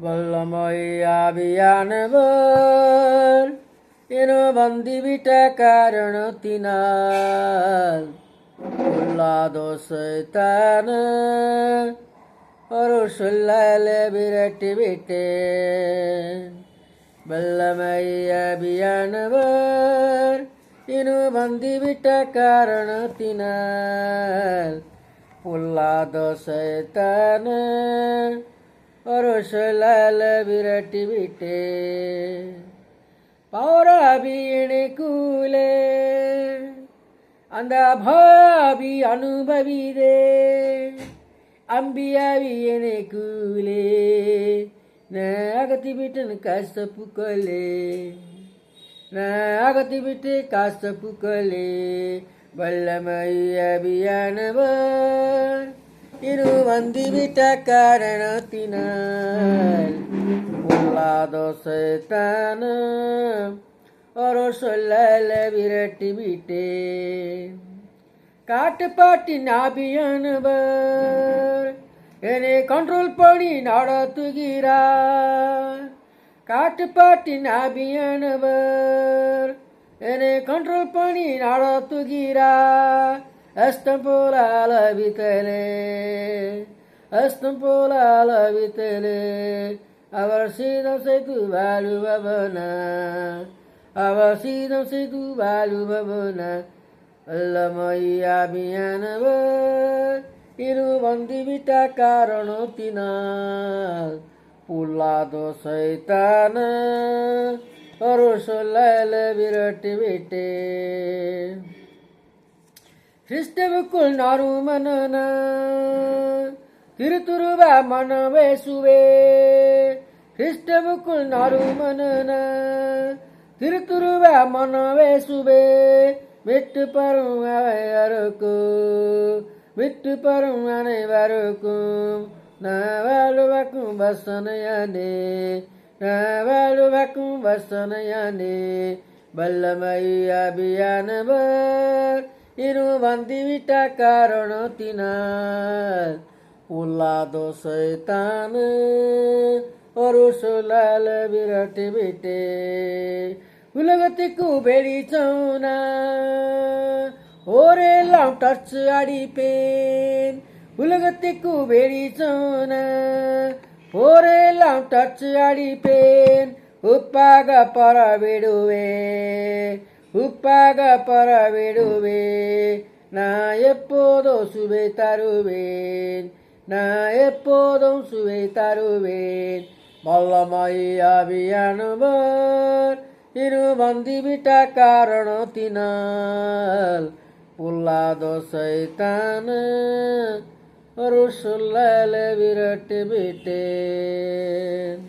வல்லமையா அபியானவர் என வந்துவிட்ட காரணத்தினால் பொல்லாதோ சைத்தான ஒரு சொல்லால விரட்டி விட்டேன். வல்லமையா அபியானவர் என வந்துவிட்ட காரணத்தினால் பொல்லாதோ சைத்தான ஒரு சொல்லால விரட்டி விட்டே. பௌராபி எனக்குள்ளே அந்த பாவி அனுபவிதே. அம்பியாவி எனக்குள்ளே நான் அகத்தி விட்டு கஷ்டப்புக்களே, நான் அகத்தி விட்டு கஷ்டப்புக்களே. வல்லமை அபியானவர் இரு வந்துவிட்ட காரணத்தினால் பொல்லாதோ சைத்தான ஒரு சொல்லால விரட்டி விட்டே. காட்டுப்பாட்டின் ஆபியானவர் என்னை கண்ட்ரோல் பண்ணி நடத்துகிறார். காட்டுப்பாட்டின் ஆபியானவர் என்னை கண்ட்ரோல் பண்ணி நடத்துகிறார். அஸ்தம் போல அளவித்தலே, அஸ்தம் போல அளவித்தலே. அவர் சீதம் செய்து வாழுபவனா, அவர் சீதம் செய்து வாழுபவனா. வல்லமை அபியானவர் இரு வந்துவிட்ட காரணத்தினால் பொல்லாதோ சைத்தான ஒரு சொல்லால விரட்டி விட்டே. கிறிஸ்துவுக்குள் நாருமனன திருத்துருவ மனவேசுவே. கிறிஸ்துவுக்குள் நாருமனன திருத்துருவ மனவேசுவே. விட்டு பரும் அனைவருக்கும், விட்டு பரும் அனைவருக்கும் நான் வாழுவக்கும் வசனையானே, நான் வாழுவக்கும் வசனையானே. வல்லமை அபியானவர் இரு வந்துவிட்ட காரணத்தினால் பொல்லாதோ சைத்தான ஒரு சொல்லால விரட்டி விட்டே. உலகத்துக்கு வெளிச்சோனா ஓரெல்லாம் டச் அடிப்பேன். உலகத்துக்கு வெளிச்சோனா ஓரெல்லாம் டச் அடிப்பேன். உப்பாக பரவிடுவேன், உப்பாக பரவிடுவேன். நான் எப்போதும் சுவை தருவேன், நான் எப்போதும் சுவை தருவேன். வல்லமை அபியானவர் இரு வந்துவிட்ட காரணத்தினால் பொல்லாதோ சைத்தான ஒரு சொல்லால விரட்டி விட்டேன்.